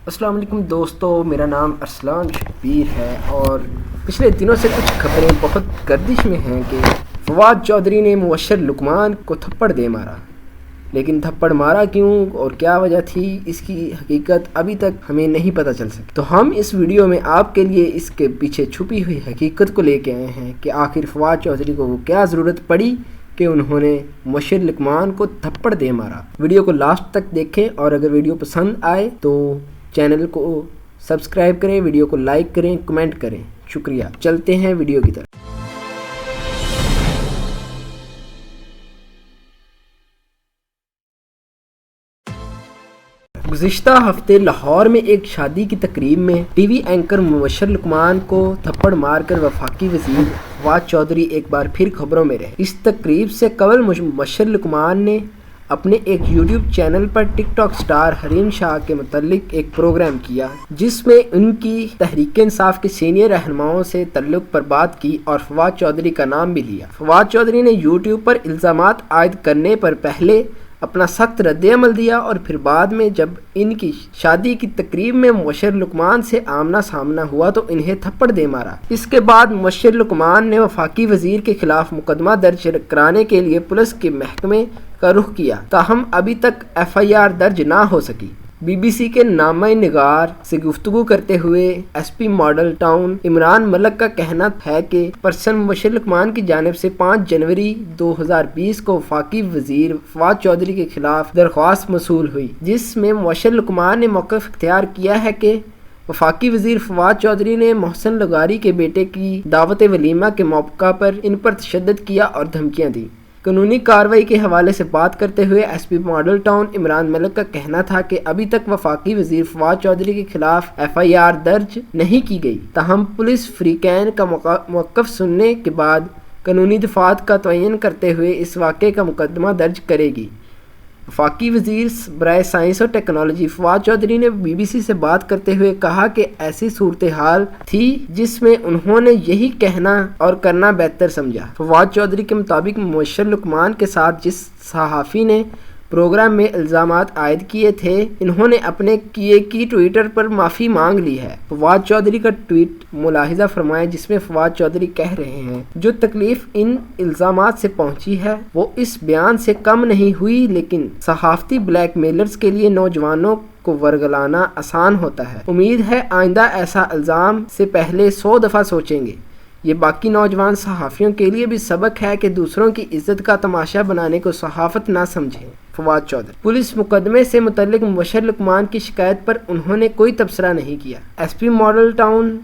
السلام علیکم دوستو، میرا نام ارسلان شبیر ہے اور پچھلے دنوں سے کچھ خبریں بہت گردش میں ہیں کہ فواد چودھری نے مبشر لقمان کو تھپڑ دے مارا، لیکن تھپڑ مارا کیوں اور کیا وجہ تھی اس کی حقیقت ابھی تک ہمیں نہیں پتہ چل سکی۔ تو ہم اس ویڈیو میں آپ کے لیے اس کے پیچھے چھپی ہوئی حقیقت کو لے کے آئے ہیں کہ آخر فواد چودھری کو وہ کیا ضرورت پڑی کہ انہوں نے مبشر لقمان کو تھپڑ دے مارا۔ ویڈیو کو لاسٹ تک دیکھیں اور اگر ویڈیو پسند آئے تو چینل کو سبسکرائب کریں، ویڈیو کو لائک کریں، کمنٹ کریں۔ شکریہ۔ چلتے ہیں ویڈیو کی طرف۔ گزشتہ ہفتے لاہور میں ایک شادی کی تقریب میں ٹی وی اینکر مبشر لقمان کو تھپڑ مار کر وفاقی وزیر فواد چودھری ایک بار پھر خبروں میں رہے۔ اس تقریب سے قبل مبشر لقمان نے اپنے ایک یوٹیوب چینل پر ٹک ٹاک سٹار حریم شاہ کے متعلق ایک پروگرام کیا، جس میں ان کی تحریک انصاف کے سینئر رہنماؤں سے تعلق پر بات کی اور فواد چودھری کا نام بھی لیا۔ فواد چودھری نے یوٹیوب پر الزامات عائد کرنے پر پہلے اپنا سخت رد عمل دیا اور پھر بعد میں جب ان کی شادی کی تقریب میں مبشر لقمان سے آمنا سامنا ہوا تو انہیں تھپڑ دے مارا۔ اس کے بعد مبشر لقمان نے وفاقی وزیر کے خلاف مقدمہ درج کرانے کے لیے پولیس کے محکمے کا رخ کیا، تاہم ابھی تک FIR درج نہ ہو سکی۔ BBC کے نامہ نگار سے گفتگو کرتے ہوئے SP ماڈل ٹاؤن عمران ملک کا کہنا ہے کہ پرسن مبشر لقمان کی جانب سے 5 جنوری 2020 کو وفاقی وزیر فواد چودھری کے خلاف درخواست موصول ہوئی، جس میں مبشر لقمان نے موقف اختیار کیا ہے کہ وفاقی وزیر فواد چودھری نے محسن لغاری کے بیٹے کی دعوت ولیمہ کے موقع پر ان پر تشدد کیا اور دھمکیاں دیں۔ قانونی کارروائی کے حوالے سے بات کرتے ہوئے SP ماڈل ٹاؤن عمران ملک کا کہنا تھا کہ ابھی تک وفاقی وزیر فواد چودھری کے خلاف FIR درج نہیں کی گئی، تاہم پولیس فریقین کا موقف سننے کے بعد قانونی دفعات کا تعین کرتے ہوئے اس واقعے کا مقدمہ درج کرے گی۔ وفاقی وزیر برائے سائنس اور ٹیکنالوجی فواد چودھری نے BBC سے بات کرتے ہوئے کہا کہ ایسی صورتحال تھی جس میں انہوں نے یہی کہنا اور کرنا بہتر سمجھا۔ فواد چودھری کے مطابق مبشر لقمان کے ساتھ جس صحافی نے پروگرام میں الزامات عائد کیے تھے، انہوں نے اپنے کیے کی ٹویٹر پر معافی مانگ لی ہے۔ فواد چودھری کا ٹویٹ ملاحظہ فرمائیں جس میں فواد چودھری کہہ رہے ہیں، جو تکلیف ان الزامات سے پہنچی ہے وہ اس بیان سے کم نہیں ہوئی، لیکن صحافتی بلیک میلرز کے لیے نوجوانوں کو ورگلانا آسان ہوتا ہے۔ امید ہے آئندہ ایسا الزام سے پہلے 100 دفعہ سوچیں گے۔ یہ باقی نوجوان صحافیوں کے لیے بھی سبق ہے کہ دوسروں کی عزت کا تماشا بنانے کو صحافت نہ سمجھیں۔ فواد چودھری۔ پولیس مقدمے سے متعلق مبشر لقمان کی شکایت پر انہوں نے کوئی تبصرہ نہیں کیا۔ SP ماڈل ٹاؤن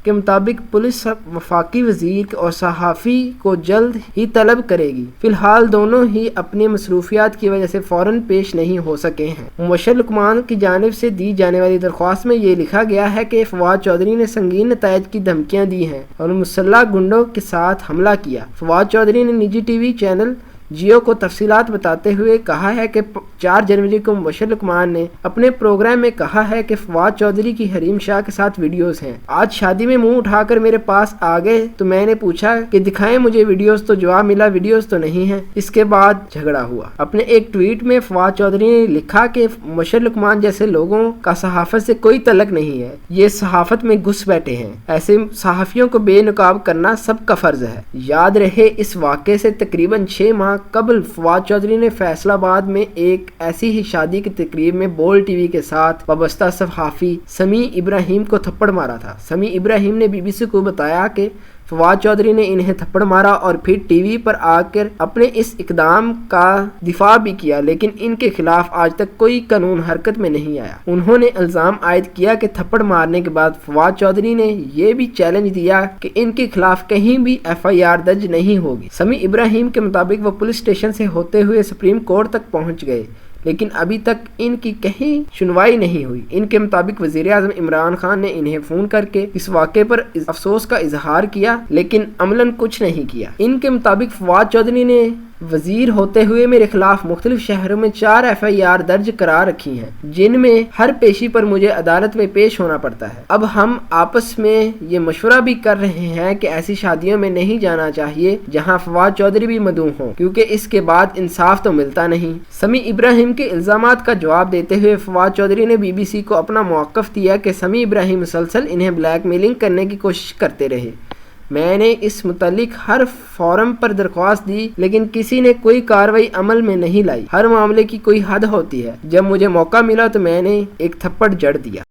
کے مطابق پولیس وفاقی وزیر اور صحافی کو جلد ہی طلب کرے گی۔ فی الحال دونوں ہی اپنی مصروفیات کی وجہ سے فوراً پیش نہیں ہو سکے ہیں۔ مبشر لقمان کی جانب سے دی جانے والی درخواست میں یہ لکھا گیا ہے کہ فواد چودھری نے سنگین نتائج کی دھمکیاں دی ہیں اور مسلح گنڈوں کے ساتھ حملہ کیا۔ فواد چودھری نے نجی TV چینل جیو کو تفصیلات بتاتے ہوئے کہا ہے کہ 4 جنوری کو مبشر لقمان نے اپنے پروگرام میں کہا ہے کہ فواد چودھری کی حریم شاہ کے ساتھ ویڈیوز ہیں۔ آج شادی میں منہ اٹھا کر میرے پاس آ گئے تو میں نے پوچھا کہ دکھائیں مجھے ویڈیوز، تو جواب ملا ویڈیوز تو نہیں ہیں۔ اس کے بعد جھگڑا ہوا۔ اپنے ایک ٹویٹ میں فواد چودھری نے لکھا کہ مبشر لقمان جیسے لوگوں کا صحافت سے کوئی تعلق نہیں ہے، یہ صحافت میں گھس بیٹھے ہیں۔ ایسے صحافیوں کو بے نقاب کرنا سب کا فرض ہے۔ یاد رہے اس واقعے سے تقریباً 6 ماہ قبل فواد چودھری نے فیصل آباد میں ایک ایسی ہی شادی کی تقریب میں بول TV کے ساتھ وابستہ صحافی سمیع ابراہیم کو تھپڑ مارا تھا۔ سمیع ابراہیم نے BBC کو بتایا کہ فواد چودھری نے انہیں تھپڑ مارا اور پھر ٹی وی پر آ کر اپنے اس اقدام کا دفاع بھی کیا، لیکن ان کے خلاف آج تک کوئی قانون حرکت میں نہیں آیا۔ انہوں نے الزام عائد کیا کہ تھپڑ مارنے کے بعد فواد چودھری نے یہ بھی چیلنج دیا کہ ان کے خلاف کہیں بھی FIR درج نہیں ہوگی۔ سمیع ابراہیم کے مطابق وہ پولیس اسٹیشن سے ہوتے ہوئے سپریم کورٹ تک پہنچ گئے، لیکن ابھی تک ان کی کہیں سنوائی نہیں ہوئی۔ ان کے مطابق وزیر اعظم عمران خان نے انہیں فون کر کے اس واقعے پر افسوس کا اظہار کیا، لیکن عملاً کچھ نہیں کیا۔ ان کے مطابق فواد چودھری نے وزیر ہوتے ہوئے میرے خلاف مختلف شہروں میں 4 FIR درج کرا رکھی ہیں، جن میں ہر پیشی پر مجھے عدالت میں پیش ہونا پڑتا ہے۔ اب ہم آپس میں یہ مشورہ بھی کر رہے ہیں کہ ایسی شادیوں میں نہیں جانا چاہیے جہاں فواد چودھری بھی مدعو ہوں، کیونکہ اس کے بعد انصاف تو ملتا نہیں۔ سمیع ابراہیم کے الزامات کا جواب دیتے ہوئے فواد چودھری نے BBC کو اپنا موقف دیا کہ سمیع ابراہیم مسلسل انہیں بلیک میلنگ کرنے کی کوشش کرتے رہے۔ میں نے اس متعلق ہر فورم پر درخواست دی، لیکن کسی نے کوئی کارروائی عمل میں نہیں لائی۔ ہر معاملے کی کوئی حد ہوتی ہے۔ جب مجھے موقع ملا تو میں نے ایک تھپڑ جڑ دیا۔